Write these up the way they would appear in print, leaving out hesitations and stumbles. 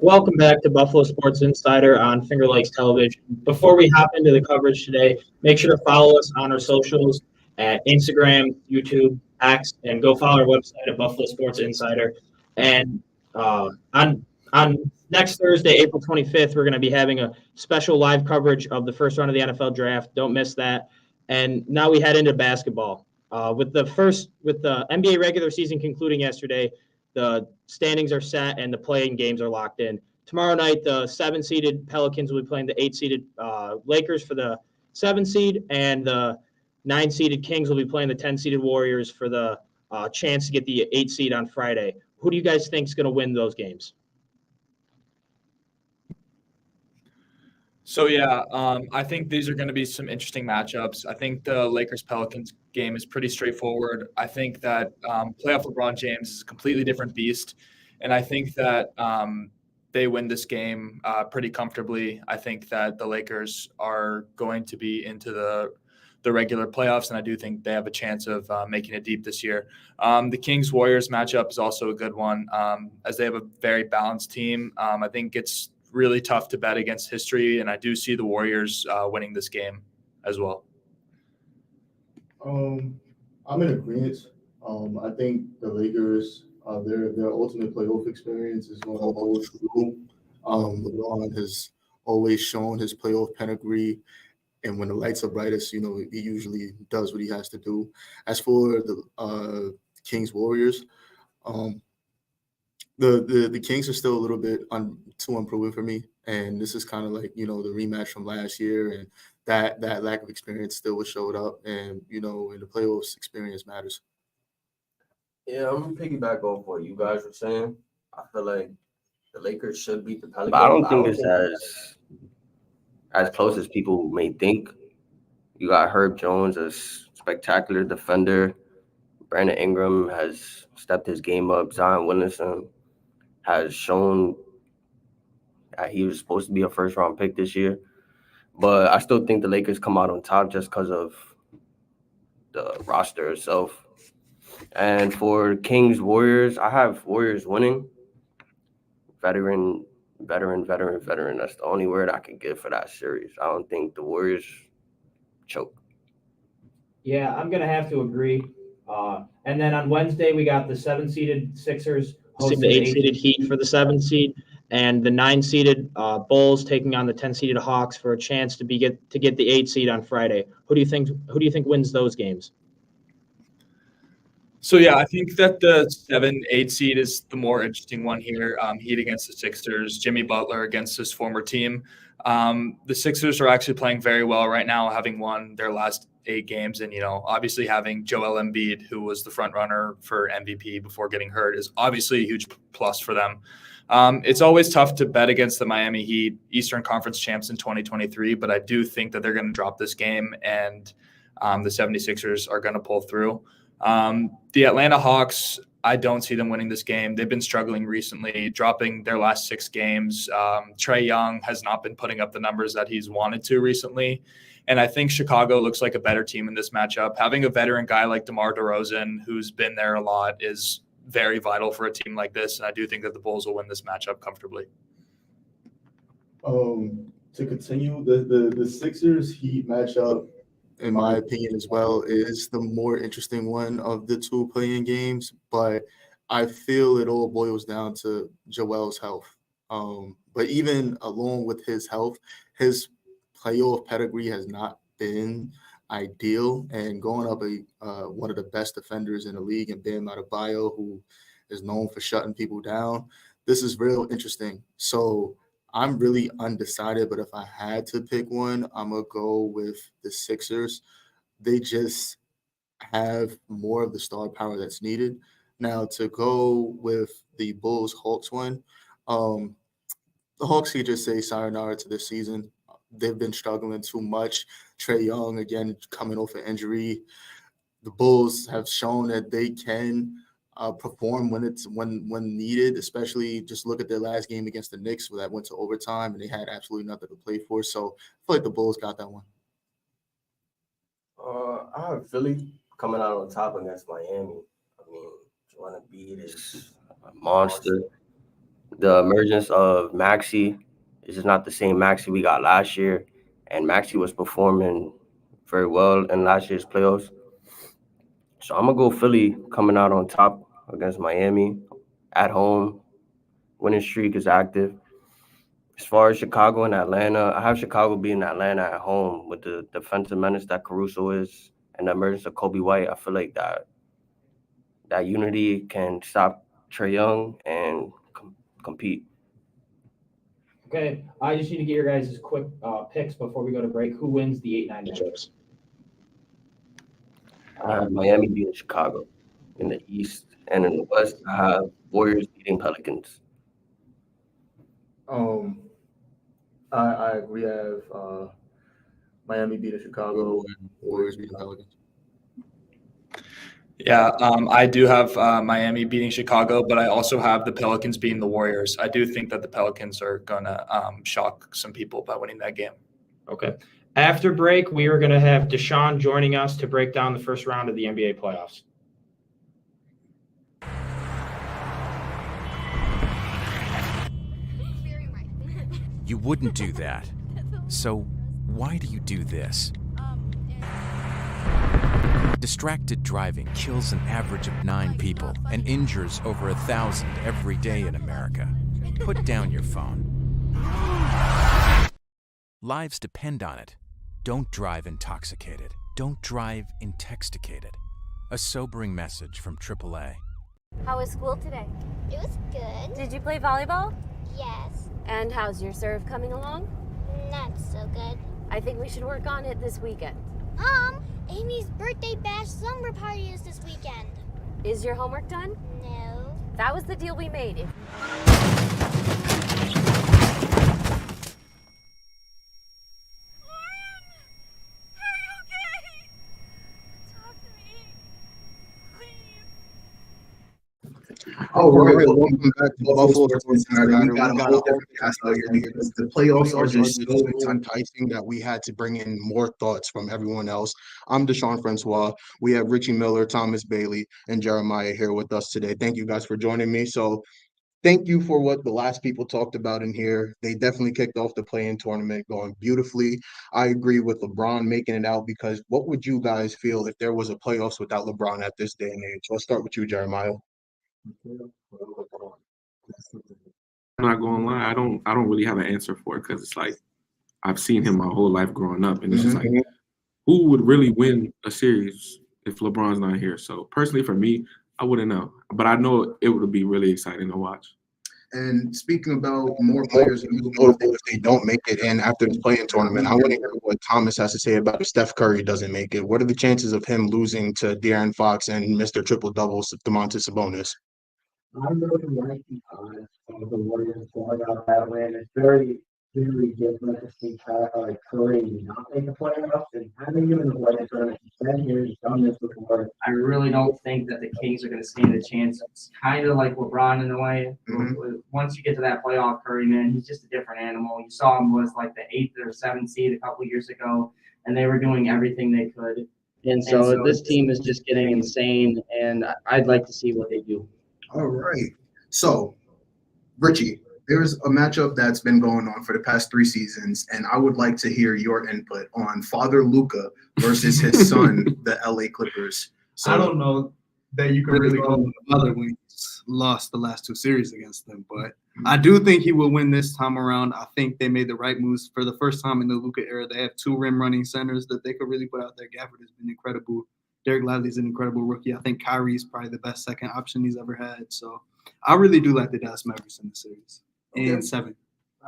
Welcome back to Buffalo Sports Insider on Finger Lakes Television. Before we hop into the coverage today, make sure to follow us on our socials at Instagram, YouTube, X, and go follow our website at Buffalo Sports Insider. And on next Thursday, April 25th, we're going to be having a special live coverage of the first round of the NFL Draft. Don't miss that. And now we head into basketball. With the NBA regular season concluding yesterday, the standings are set and the playing games are locked in. Tomorrow night, the 7-seeded Pelicans will be playing the 8-seeded Lakers for the 7 seed, and the 9-seeded Kings will be playing the 10-seeded Warriors for the chance to get the 8 seed on Friday. Who do you guys think is going to win those games? I think these are going to be some interesting matchups. I think the Lakers-Pelicans game is pretty straightforward. I think that playoff LeBron James is a completely different beast, and I think that they win this game pretty comfortably. I think that the Lakers are going to be into the regular playoffs, and I do think they have a chance of making it deep this year. The Kings-Warriors matchup is also a good one, as they have a very balanced team. I think it's really tough to bet against history, and I do see the Warriors winning this game as well. I'm in agreement. I think the Lakers, their ultimate playoff experience is going to hold true. LeBron has always shown his playoff pedigree, and when the lights are brightest, he usually does what he has to do. As for the Kings Warriors, um, the Kings are still a little bit too unproven for me, and this is kind of like the rematch from last year, and that lack of experience still showed up, and in the playoffs, experience matters. Yeah, I'm gonna piggyback off what you guys were saying. I feel like the Lakers should beat the Pelicans. But I don't think it's as close as people may think. You got Herb Jones, a spectacular defender. Brandon Ingram has stepped his game up. Zion Williamson has shown that he was supposed to be a first-round pick this year. But I still think the Lakers come out on top just because of the roster itself. And for Kings Warriors, I have Warriors winning. Veteran. That's the only word I can give for that series. I don't think the Warriors choke. Yeah, I'm going to have to agree. And then on Wednesday, we got the 7-seeded Sixers hosting the 8-seeded Heat for the 7 seed, and the 9-seeded Bulls taking on the 10-seeded Hawks for a chance to get the 8 seed on Friday. Who do you think wins those games? I think that the 7-8 seed is the more interesting one here. Heat against the Sixers, Jimmy Butler against his former team. The Sixers are actually playing very well right now, having won their last 8 games, and obviously having Joel Embiid, who was the front runner for MVP before getting hurt, is obviously a huge plus for them. It's always tough to bet against the Miami Heat, Eastern Conference champs in 2023, but I do think that they're going to drop this game, and the 76ers are going to pull through. The Atlanta Hawks, I don't see them winning this game. They've been struggling recently, dropping their last 6 games. Trae Young has not been putting up the numbers that he's wanted to recently. And I think Chicago looks like a better team in this matchup. Having a veteran guy like DeMar DeRozan, who's been there a lot, is very vital for a team like this. And I do think that the Bulls will win this matchup comfortably. To continue, the Sixers Heat matchup, in my opinion as well, is the more interesting one of the 2 playing games, but I feel it all boils down to Joel's health. But even along with his health, his playoff pedigree has not been ideal, and going up one of the best defenders in the league, and Bam Adebayo, who is known for shutting people down, this is real interesting. So I'm really undecided, but if I had to pick one, I'm going to go with the Sixers. They just have more of the star power that's needed. Now, to go with the Bulls-Hawks one, the Hawks could just say sayonara to this season. They've been struggling too much. Trae Young, again, coming off an injury. The Bulls have shown that they can perform when needed, especially just look at their last game against the Knicks where that went to overtime and they had absolutely nothing to play for. So I feel like the Bulls got that one. I have Philly coming out on top against Miami. I mean, Joel Embiid is a monster. the emergence of Maxi. This is not the same Maxi we got last year, and Maxi was performing very well in last year's playoffs. So I'm gonna go Philly coming out on top against Miami at home. Winning streak is active. As far as Chicago and Atlanta, I have Chicago beating Atlanta at home with the defensive menace that Caruso is and the emergence of Kobe White. I feel like that unity can stop Trae Young and compete. Okay, I just need to get your guys' quick picks before we go to break. Who wins the 8-9 matchups? I have Miami beating Chicago in the East, and in the West, I have Warriors beating Pelicans. I agree. I have Miami beating Chicago and Warriors beating Pelicans. Yeah, I do have Miami beating Chicago, but I also have the Pelicans beating the Warriors. I do think that the Pelicans are going to shock some people by winning that game. Okay. After break, we are going to have Deshaun joining us to break down the first round of the NBA playoffs. You wouldn't do that. So why do you do this? Distracted driving kills an average of 9 people and injures over 1,000 every day in America. Put down your phone. Lives depend on it. Don't drive intoxicated. Don't drive intoxicated. A sobering message from AAA. How was school today? It was good. Did you play volleyball? Yes. And how's your serve coming along? Not so good. I think we should work on it this weekend. Amy's birthday bash slumber party is this weekend. Is your homework done? No. That was the deal we made. All right, welcome back to Buffalo Sports Insider. We got a whole different cast out here because the playoffs are just so enticing that we had to bring in more thoughts from everyone else. I'm Deshaun Francois. We have Richie Miller, Thomas Bailey, and Jeremiah here with us today. Thank you guys for joining me. So thank you for what the last people talked about in here. They definitely kicked off the play-in tournament going beautifully. I agree with LeBron making it out because what would you guys feel if there was a playoffs without LeBron at this day and age? Let's start with you, Jeremiah. I'm not gonna lie, I don't really have an answer for it because it's like I've seen him my whole life growing up, and it's just like who would really win a series if LeBron's not here? So personally, for me, I wouldn't know, but I know it would be really exciting to watch. And speaking about more players if they don't make it in after the play-in tournament, I want to hear what Thomas has to say about if Steph Curry doesn't make it. What are the chances of him losing to De'Aaron Fox and Mr. Triple-Double, Domantas Sabonis? I'm looking like the odds of the Warriors going out that win. It's very, very different to see Curry not make the playoffs and having him in the playoffs tournament. He's been here, he's done this before. I really don't think that the Kings are going to stand a chance. It's kind of like LeBron in a way. Once you get to that playoff, Curry, man, he's just a different animal. You saw him was like the 8th or 7th seed a couple years ago, and they were doing everything they could. And so this team is just getting insane, and I'd like to see what they do. All right. So, Richie, there's a matchup that's been going on for the past 3 seasons, and I would like to hear your input on Father Luka versus his son, the LA Clippers. So, I don't know that you can really call him a mother when he's lost the last 2 series against them, but I do think he will win this time around. I think they made the right moves for the first time in the Luka era. They have 2 rim running centers that they could really put out there. Gafford has been incredible. Derek Lively's an incredible rookie. I think Kyrie's probably the best second option he's ever had. So I really do like the Dallas Mavericks in the series. And 7.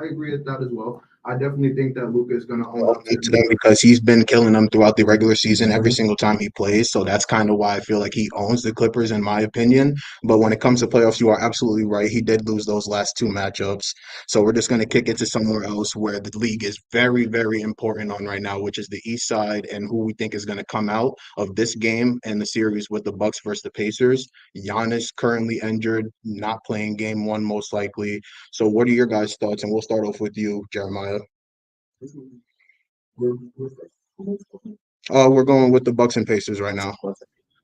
I agree with that as well. I definitely think that Luka is going to own up to them because he's been killing them throughout the regular season every single time he plays. So that's kind of why I feel like he owns the Clippers, in my opinion. But when it comes to playoffs, you are absolutely right. He did lose those last 2 matchups. So we're just going to kick it to somewhere else where the league is very, very important on right now, which is the East side and who we think is going to come out of this game and the series with the Bucks versus the Pacers. Giannis currently injured, not playing game 1 most likely. So what are your guys' thoughts? And we'll start off with you, Jeremiah. We're going with the Bucks and Pacers right now.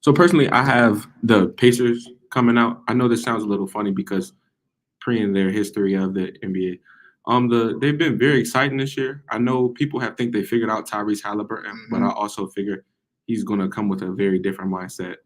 So personally, I have the Pacers coming out. I know this sounds a little funny because preying their history of the NBA. They've been very exciting this year. I know people think they figured out Tyrese Halliburton, but I also figure he's going to come with a very different mindset.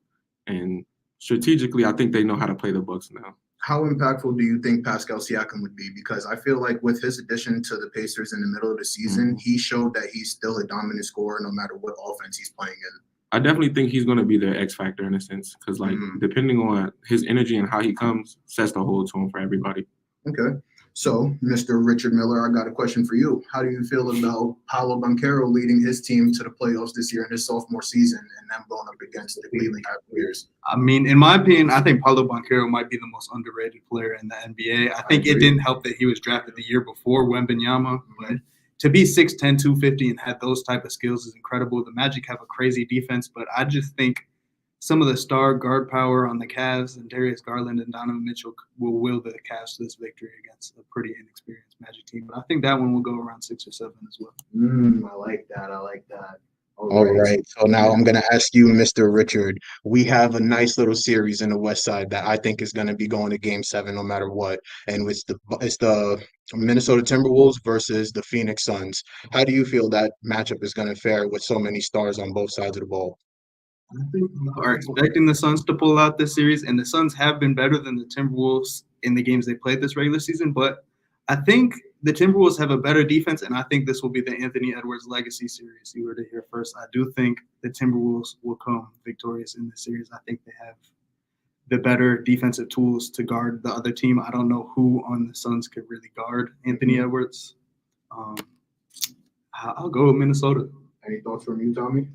And strategically, I think they know how to play the Bucks now. How impactful do you think Pascal Siakam would be? Because I feel like with his addition to the Pacers in the middle of the season, he showed that he's still a dominant scorer no matter what offense he's playing in. I definitely think he's going to be their X factor in a sense because, depending on his energy and how he comes, sets the whole tone for everybody. Okay. So, Mr. Richard Miller, I got a question for you. How do you feel about Paolo Banchero leading his team to the playoffs this year in his sophomore season and them going up against the Cleveland Cavaliers? I mean, in my opinion, I think Paolo Banchero might be the most underrated player in the NBA. I think it didn't help that he was drafted the year before Wembanyama, but to be 6'10", 250 and have those type of skills is incredible. The Magic have a crazy defense, but I just think some of the star guard power on the Cavs and Darius Garland and Donovan Mitchell will will the Cavs to this victory against a pretty inexperienced Magic team. But I think that one will go around 6 or 7 as well. I like that. All right. So now I'm going to ask you, Mr. Richard. We have a nice little series in the West Side that I think is going to be going to Game 7 no matter what. And it's the Minnesota Timberwolves versus the Phoenix Suns. How do you feel that matchup is going to fare with so many stars on both sides of the ball? I think people are expecting the Suns to pull out this series, and the Suns have been better than the Timberwolves in the games they played this regular season. But I think the Timberwolves have a better defense, and I think this will be the Anthony Edwards legacy series. You heard it here first. I do think the Timberwolves will come victorious in this series. I think they have the better defensive tools to guard the other team. I don't know who on the Suns could really guard Anthony Edwards. I'll go with Minnesota. Any thoughts from you, Tommy?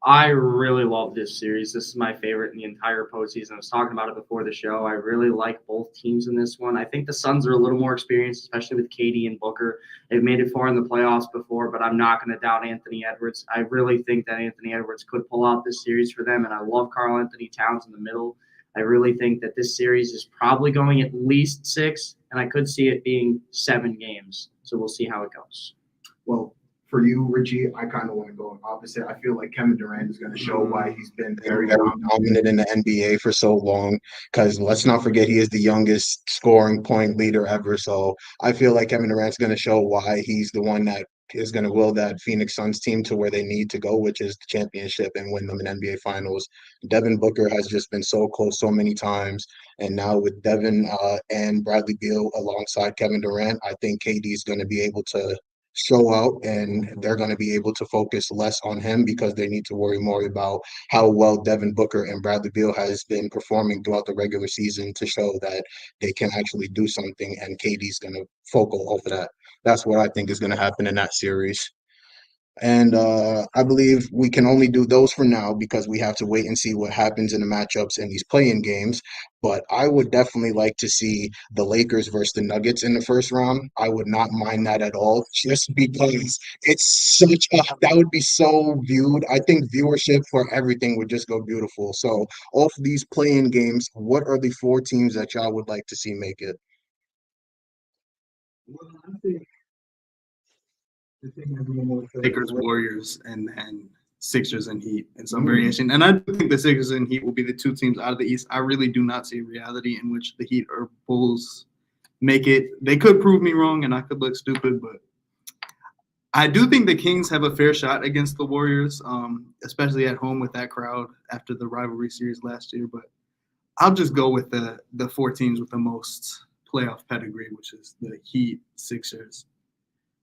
I really love this series. This is my favorite in the entire postseason. I was talking about it before the show. I really like both teams in this one. I think the Suns are a little more experienced, especially with KD and Booker. They've made it far in the playoffs before, but I'm not going to doubt Anthony Edwards. I really think that Anthony Edwards could pull out this series for them, and I love Karl Anthony Towns in the middle. I really think that this series is probably going at least 6, and I could see it being 7 games. So we'll see how it goes. Well, for you, Richie, I kind of want to go opposite. I feel like Kevin Durant is going to show why he's been very dominant in the NBA for so long. Because let's not forget, he is the youngest scoring point leader ever. So I feel like Kevin Durant's going to show why he's the one that is going to will that Phoenix Suns team to where they need to go, which is the championship and win them in NBA Finals. Devin Booker has just been so close so many times. And now with Devin and Bradley Beal alongside Kevin Durant, I think KD is going to be able to show out, and they're going to be able to focus less on him because they need to worry more about how well Devin Booker and Bradley Beal has been performing throughout the regular season to show that they can actually do something, and KD's going to focus over that. That's what I think is going to happen in that series. And I believe we can only do those for now because we have to wait and see what happens in the matchups in these play-in games. But I would definitely like to see the Lakers versus the Nuggets in the first round. I would not mind that at all, just because it's that would be so viewed. I think viewership for everything would just go beautiful. So off these play-in games, what are the 4 teams that y'all would like to see make it? Well, I think Lakers, Warriors, and Sixers and Heat in some variation. And I do think the Sixers and Heat will be the 2 teams out of the East. I really do not see a reality in which the Heat or Bulls make it. They could prove me wrong and I could look stupid, but I do think the Kings have a fair shot against the Warriors, especially at home with that crowd after the rivalry series last year. But I'll just go with the 4 teams with the most playoff pedigree, which is the Heat, Sixers,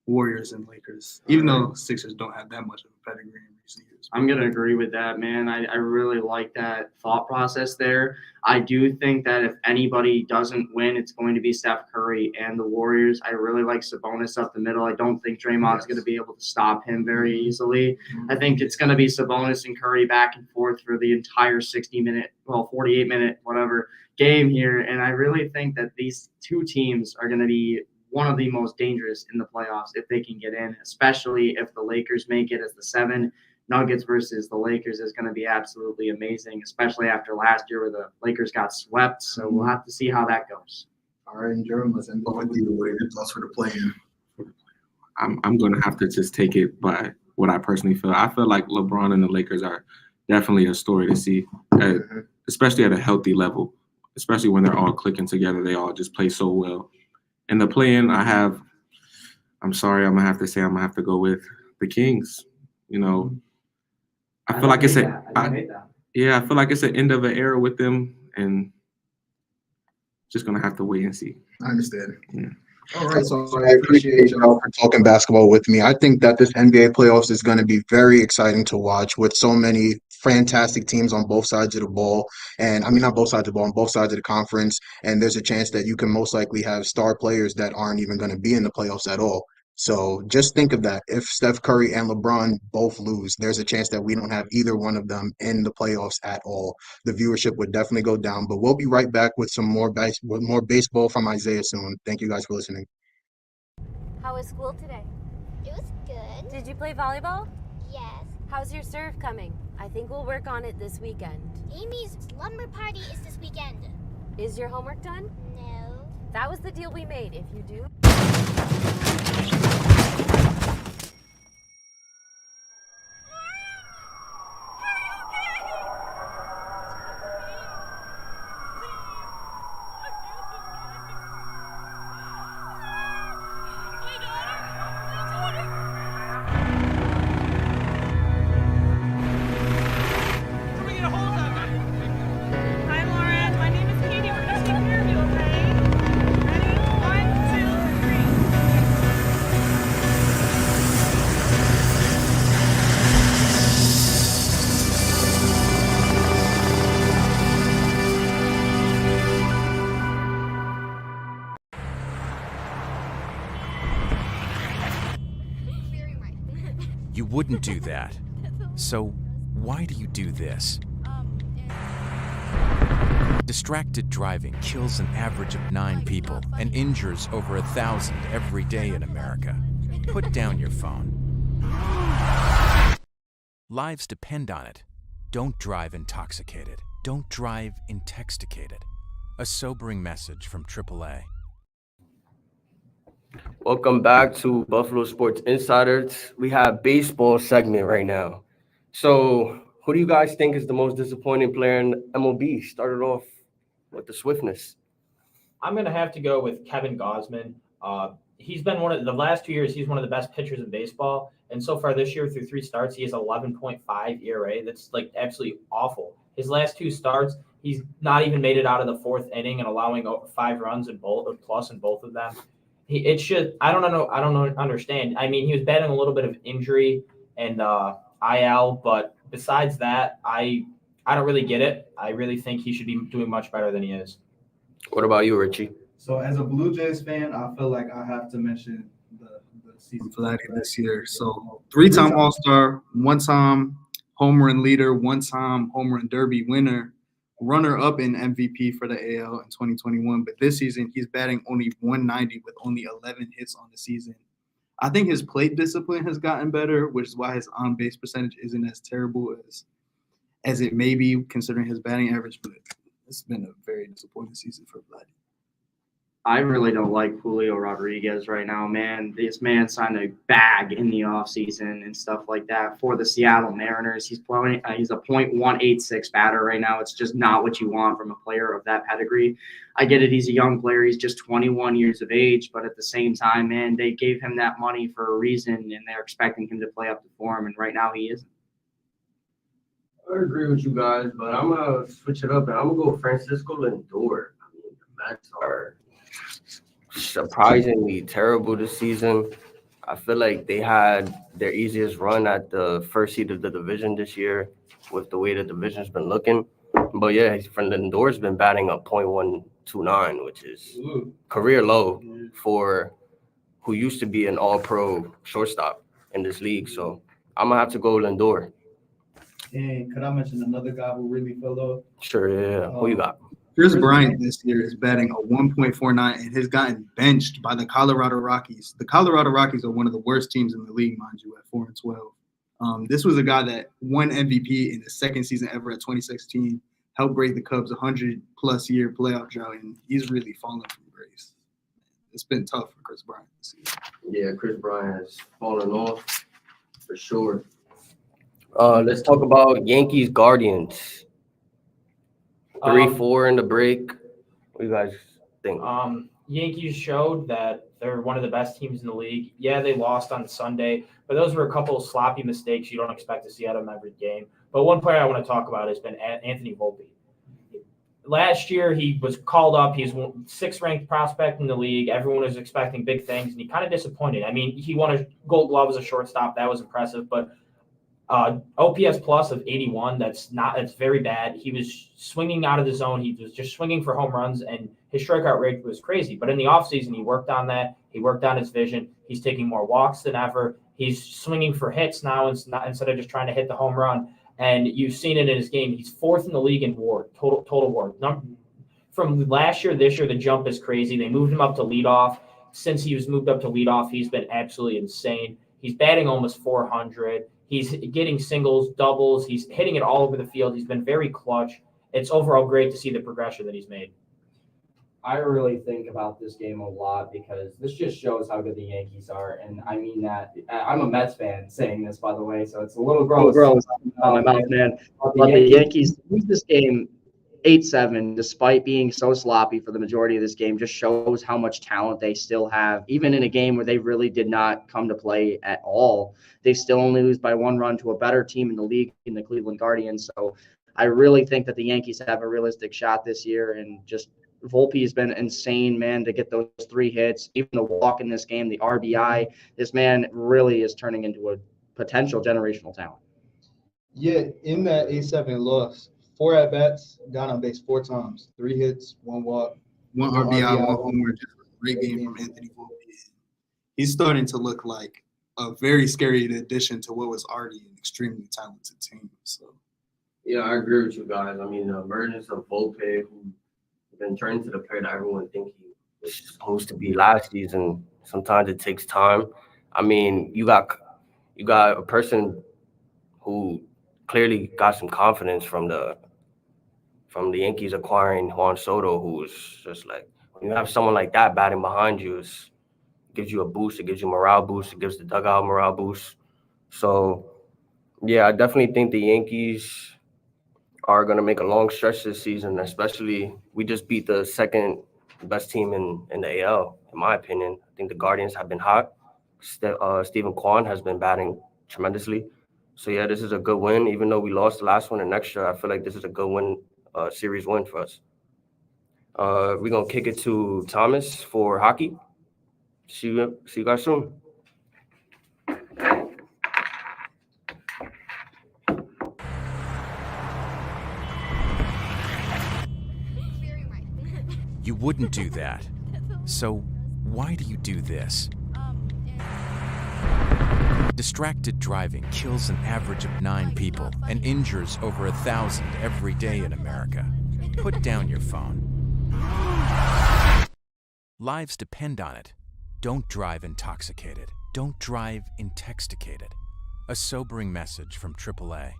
Warriors, and Lakers, even though Sixers don't have that much of a pedigree in recent years. I'm going to agree with that, man. I really like that thought process there. I do think that if anybody doesn't win, it's going to be Steph Curry and the Warriors. I really like Sabonis up the middle. I don't think Draymond's going to be able to stop him very easily. I think it's going to be Sabonis and Curry back and forth for the entire 48-minute, whatever, game here. And I really think that these 2 teams are going to be one of the most dangerous in the playoffs if they can get in, especially if the Lakers make it as the 7. Nuggets versus the Lakers is going to be absolutely amazing, especially after last year where the Lakers got swept. So we'll have to see how that goes. All right, and Jeremy, let's end with you. What are your thoughts for the play-in? I'm going to have to just take it by what I personally feel. I feel like LeBron and the Lakers are definitely a story to see, especially at a healthy level. especially when they're all clicking together. They all just play so well. And the play-in, I'm sorry, I'm gonna have to go with the Kings. You know, I feel like it's I feel like it's an end of an era with them, and just gonna have to wait and see. I understand. Yeah. All right, so I appreciate y'all for talking basketball with me. I think that this NBA playoffs is going to be very exciting to watch with so many fantastic teams on both sides of the ball. And I mean, not both sides of the ball, on both sides of the conference. And there's a chance that you can most likely have star players that aren't even going to be in the playoffs at all. So just think of that. If Steph Curry and LeBron both lose, there's a chance that we don't have either one of them in the playoffs at all. The viewership would definitely go down, but we'll be right back with some more baseball from Isaiah soon. Thank you guys for listening. How was school today? It was good. Did you play volleyball? Yes. How's your serve coming? I think we'll work on it this weekend. Amy's slumber party is this weekend. Is your homework done? No. That was the deal we made. If you do... Hi, Lauren. My name is Katie. We're gonna take care of you, okay? Ready? 1, 2, 3. You wouldn't do that. So why do you do this? Distracted driving kills an average of 9 people and injures over 1,000 every day in America. Put down your phone. Lives depend on it. Don't drive intoxicated. Don't drive intoxicated. A sobering message from AAA. Welcome back to Buffalo Sports Insiders. We have baseball segment right now. So, who do you guys think is the most disappointing player in MLB? Started off with the swiftness. I'm going to have to go with Kevin Gausman. He's been one of the last 2 years. He's one of the best pitchers in baseball. And so far this year, through 3 starts, he has 11.5 ERA. That's like absolutely awful. His last 2 starts, he's not even made it out of the 4th inning and allowing 5 runs in both, or plus in both of them. I don't understand. I mean, he was battling a little bit of injury and IL, but besides that, I don't really get it. I really think he should be doing much better than he is. What about you, Richie? So as a Blue Jays fan, I feel like I have to mention the season Vladdy this year. So 3-time All-Star, 1-time home run leader, 1-time home run derby winner, runner-up in MVP for the AL in 2021. But this season, he's batting only 190 with only 11 hits on the season. I think his plate discipline has gotten better, which is why his on-base percentage isn't as terrible as it may be considering his batting average. But it's been a very disappointing season for Vladdy. I really don't like Julio Rodriguez right now, man. This man signed a bag in the offseason and stuff like that for the Seattle Mariners. He's playing. He's a .186 batter right now. It's just not what you want from a player of that pedigree. I get it. He's a young player. He's just 21 years of age. But at the same time, man, they gave him that money for a reason, and they're expecting him to play up to form. And right now, he isn't. I agree with you guys, but I'm going to switch it up, and I'm going to go Francisco Lindor. I mean, the Mets are surprisingly terrible this season. I feel like they had their easiest run at the first seed of the division this year with the way the division's been looking. But yeah, Lindor's been batting a .129, which is career low for who used to be an all-pro shortstop in this league. So I'm going to have to go Lindor. And could I mention another guy who really fell off? Sure, yeah. Who you got? Chris Bryant this year is batting a 1.49 and has gotten benched by the Colorado Rockies. The Colorado Rockies are one of the worst teams in the league, mind you, at 4-12. This was a guy that won MVP in his second season ever at 2016, helped break the Cubs' 100-plus year playoff drought, and he's really fallen from grace. It's been tough for Chris Bryant this season. Yeah, Chris Bryant has fallen off for sure. Let's talk about Yankees Guardians. 3-4 in the break. What do you guys think? Yankees showed that they're one of the best teams in the league. Yeah, they lost on Sunday, but those were a couple of sloppy mistakes you don't expect to see out of them every game. But one player I want to talk about has been Anthony Volpe. Last year, he was called up. He's 6th-ranked prospect in the league. Everyone was expecting big things, and he kind of disappointed. I mean, he won a Gold Glove as a shortstop. That was impressive, but OPS plus of 81, that's very bad. He was swinging out of the zone. He was just swinging for home runs, and his strikeout rate was crazy. But in the offseason, he worked on that. He worked on his vision. He's taking more walks than ever. He's swinging for hits now instead of just trying to hit the home run. And you've seen it in his game. He's 4th in the league in WAR, total WAR. From last year, this year, the jump is crazy. They moved him up to leadoff. Since he was moved up to leadoff, he's been absolutely insane. He's batting almost 400. He's getting singles, doubles. He's hitting it all over the field. He's been very clutch. It's overall great to see the progression that he's made. I really think about this game a lot because this just shows how good the Yankees are. And I mean that. I'm a Mets fan saying this, by the way, so it's a little gross. My mouth, man. But the Yankees lose this game 8-7, despite being so sloppy for the majority of this game, just shows how much talent they still have. Even in a game where they really did not come to play at all, they still only lose by 1 run to a better team in the league, in the Cleveland Guardians. So I really think that the Yankees have a realistic shot this year, and just Volpe has been insane, man, to get those 3 hits, even the walk in this game, the RBI. This man really is turning into a potential generational talent. Yeah, in that 8-7 loss, 4 at-bats, got on base 4 times, 3 hits, 1 walk, 1 RBI, 1 homer. Just a great game from Anthony Volpe. He's starting to look like a very scary addition to what was already an extremely talented team. So, yeah, I agree with you guys. I mean, the emergence of Volpe, who been turned into the player that everyone think he was supposed to be last season. Sometimes it takes time. I mean, you got a person who clearly got some confidence from the Yankees acquiring Juan Soto, who's just like, when you have someone like that batting behind you, it gives you a boost. It gives you morale boost. It gives the dugout morale boost. So, yeah, I definitely think the Yankees are going to make a long stretch this season, especially we just beat the 2nd best team in the AL, in my opinion. I think the Guardians have been hot. Stephen Kwan has been batting tremendously. So, yeah, this is a good win. Even though we lost the last one in extra, I feel like this is a good win, series win for us. We're going to kick it to Thomas for hockey. See you guys soon. You wouldn't do that. So why do you do this? Distracted driving kills an average of 9 people and injures over 1,000 every day in America. Put down your phone. Lives depend on it. Don't drive intoxicated. Don't drive intoxicated. A sobering message from AAA.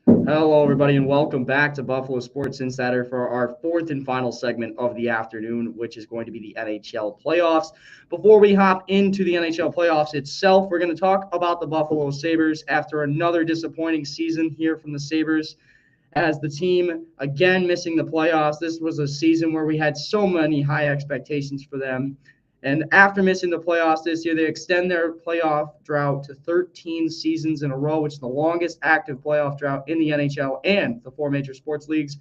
Hello, everybody, and welcome back to Buffalo Sports Insider for our 4th and final segment of the afternoon, which is going to be the NHL playoffs. Before we hop into the NHL playoffs itself, we're going to talk about the Buffalo Sabres after another disappointing season here from the Sabres. As the team, again, missing the playoffs. This was a season where we had so many high expectations for them. And after missing the playoffs this year, they extend their playoff drought to 13 seasons in a row, which is the longest active playoff drought in the NHL and the 4 major sports leagues.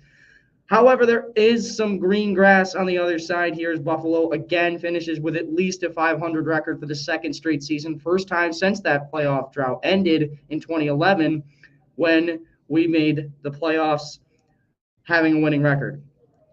However, there is some green grass on the other side here as Buffalo again finishes with at least a .500 record for the 2nd straight season. First time since that playoff drought ended in 2011 when we made the playoffs having a winning record.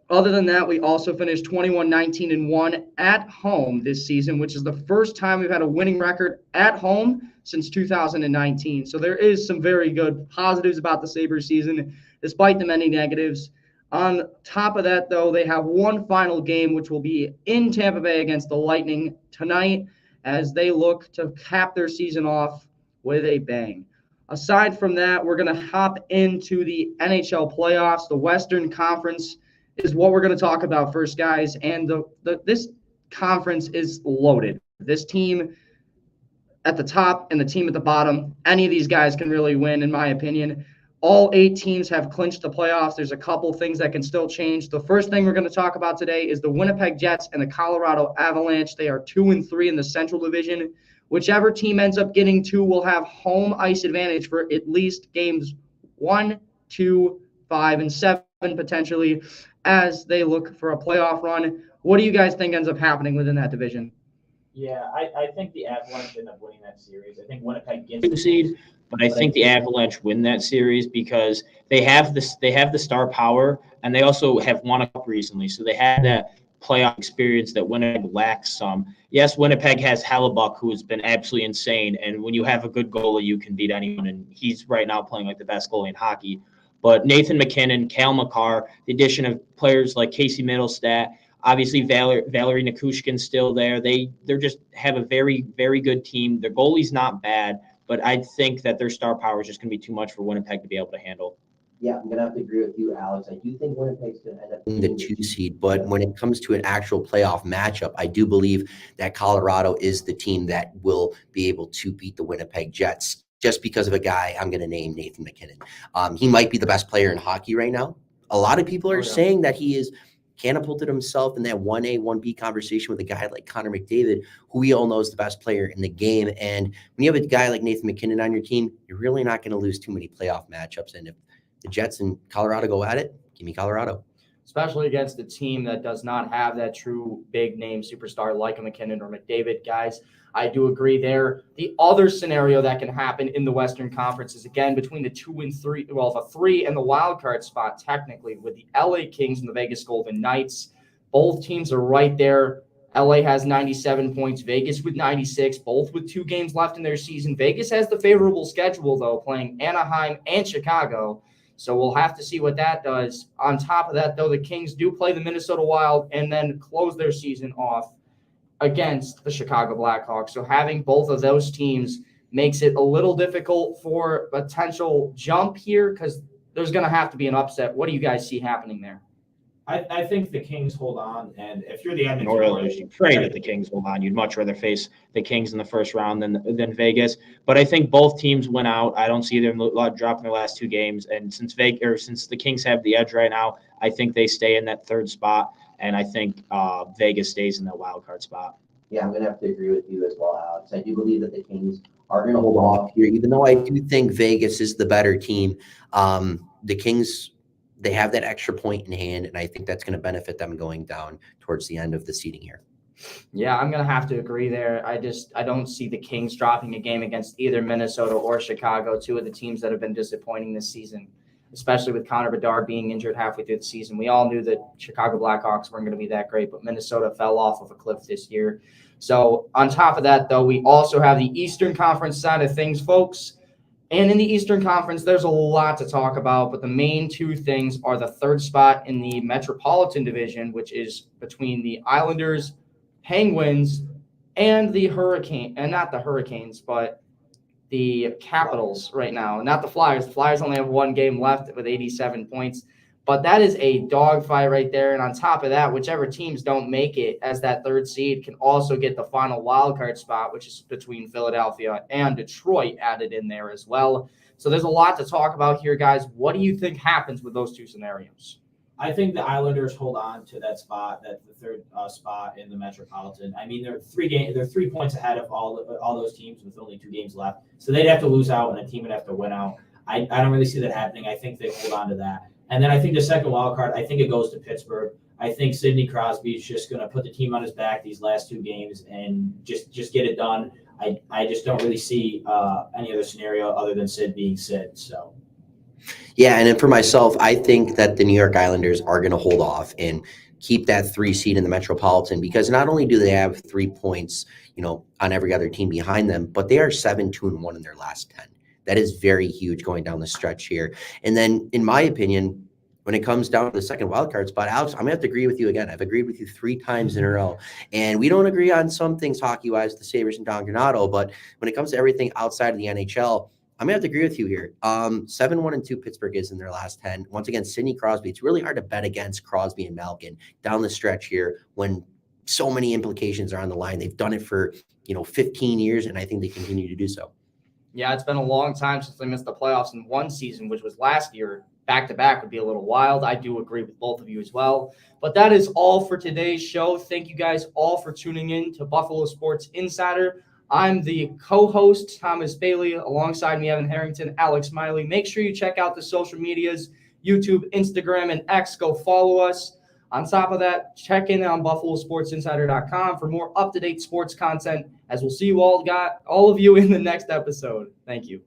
Other than that, we also finished 21-19-1 at home this season, which is the first time we've had a winning record at home since 2019. So there is some very good positives about the Sabres season, despite the many negatives. On top of that, though, they have one final game, which will be in Tampa Bay against the Lightning tonight, as they look to cap their season off with a bang. Aside from that, we're going to hop into the NHL playoffs. The Western Conference is what we're going to talk about first, guys. And this conference is loaded. This team at the top and the team at the bottom, any of these guys can really win, in my opinion. all 8 teams have clinched the playoffs. There's a couple things that can still change. The first thing we're going to talk about today is the Winnipeg Jets and the Colorado Avalanche. They are 2-3 in the Central Division. Whichever team ends up getting 2 will have home ice advantage for at least games 1, 2, 5, and 7 potentially as they look for a playoff run. What do you guys think ends up happening within that division? Yeah, I think the Avalanche end up winning that series. I think Winnipeg gets the seed, but I think the Avalanche win that series because they have the star power, and they also have won a cup recently, so they have that playoff experience that Winnipeg lacks some. Yes, Winnipeg has Hellebuck, who has been absolutely insane, and when you have a good goalie, you can beat anyone, and he's right now playing like the best goalie in hockey. But Nathan McKinnon, Cale Makar, the addition of players like Casey Middlestat, obviously Valerie Nikushkin's still there. They're just have a very, very good team. Their goalie's not bad, but I think that their star power is just going to be too much for Winnipeg to be able to handle. Yeah, I'm going to have to agree with you, Alex. I do think Winnipeg's going to end up being the 2 seed, but when it comes to an actual playoff matchup, I do believe that Colorado is the team that will be able to beat the Winnipeg Jets just because of a guy I'm going to name, Nathan McKinnon. He might be the best player in hockey right now. A lot of people are saying that he is catapulted himself in that 1A, 1B conversation with a guy like Connor McDavid, who we all know is the best player in the game. And when you have a guy like Nathan McKinnon on your team, you're really not going to lose too many playoff matchups. And if the Jets and Colorado go at it, give me Colorado. Especially against a team that does not have that true big name superstar like a McKinnon or McDavid, guys. I do agree there. The other scenario that can happen in the Western Conference is, again, between the 2 and 3, well, the 3 and the wild card spot, technically, with the LA Kings and the Vegas Golden Knights. Both teams are right there. LA has 97 points, Vegas with 96, both with 2 games left in their season. Vegas has the favorable schedule, though, playing Anaheim and Chicago. So we'll have to see what that does. On top of that, though, the Kings do play the Minnesota Wild and then close their season off against the Chicago Blackhawks. So having both of those teams makes it a little difficult for potential jump here because there's going to have to be an upset. What do you guys see happening there? I think the Kings hold on, and if you're the Edmonton Oilers, you pray that the Kings hold on. You'd much rather face the Kings in the first round than Vegas. But I think both teams went out. I don't see them dropping their last 2 games. And since the Kings have the edge right now, I think they stay in that 3rd spot, and I think Vegas stays in that wild card spot. Yeah, I'm going to have to agree with you as well, Alex. I do believe that the Kings are going to hold off here, even though I do think Vegas is the better team. The Kings, they have that extra point in hand, and I think that's going to benefit them going down towards the end of the seeding here. Yeah, I'm going to have to agree there. I don't see the Kings dropping a game against either Minnesota or Chicago, 2 of the teams that have been disappointing this season, especially with Connor Bedard being injured halfway through the season. We all knew that Chicago Blackhawks weren't going to be that great, but Minnesota fell off of a cliff this year. So on top of that, though, we also have the Eastern Conference side of things, folks. And in the Eastern Conference, there's a lot to talk about, but the main 2 things are the 3rd spot in the Metropolitan Division, which is between the Islanders, Penguins, and the not the Hurricanes, but the Capitals right now, not the Flyers. The Flyers only have 1 game left with 87 points, but that is a dogfight right there. And on top of that, whichever teams don't make it as that 3rd seed can also get the final wild card spot, which is between Philadelphia and Detroit added in there as well. So there's a lot to talk about here, guys. What do you think happens with those 2 scenarios? I think the Islanders hold on to that spot, the 3rd spot in the Metropolitan. I mean, they're 3 points ahead of all those teams with only 2 games left. So they'd have to lose out, and a team would have to win out. I don't really see that happening. I think they hold on to that. And then I think the second wild card, I think it goes to Pittsburgh. I think Sidney Crosby is just going to put the team on his back these last 2 games and just get it done. I just don't really see any other scenario other than Sid being Sid. So. Yeah, and then for myself, I think that the New York Islanders are going to hold off and keep that 3 seed in the Metropolitan because not only do they have 3 points, on every other team behind them, but they are 7-2-1 in their last 10. That is very huge going down the stretch here. And then, in my opinion, when it comes down to the second wildcard spot, Alex, I'm going to have to agree with you again. I've agreed with you 3 times in a row. And we don't agree on some things hockey-wise, the Sabres and Don Granato, but when it comes to everything outside of the NHL, I'm going to have to agree with you here. 7-1-2 Pittsburgh is in their last 10. Once again, Sidney Crosby. It's really hard to bet against Crosby and Malkin down the stretch here when so many implications are on the line. They've done it for 15 years, and I think they continue to do so. Yeah, it's been a long time since they missed the playoffs in one season, which was last year. Back-to-back would be a little wild. I do agree with both of you as well. But that is all for today's show. Thank you guys all for tuning in to Buffalo Sports Insider. I'm the co-host, Thomas Bailey. Alongside me, Evan Harrington, Alex Miley. Make sure you check out the social medias, YouTube, Instagram, and X. Go follow us. On top of that, check in on BuffaloSportsInsider.com for more up-to-date sports content, as we'll see you all of you in the next episode. Thank you.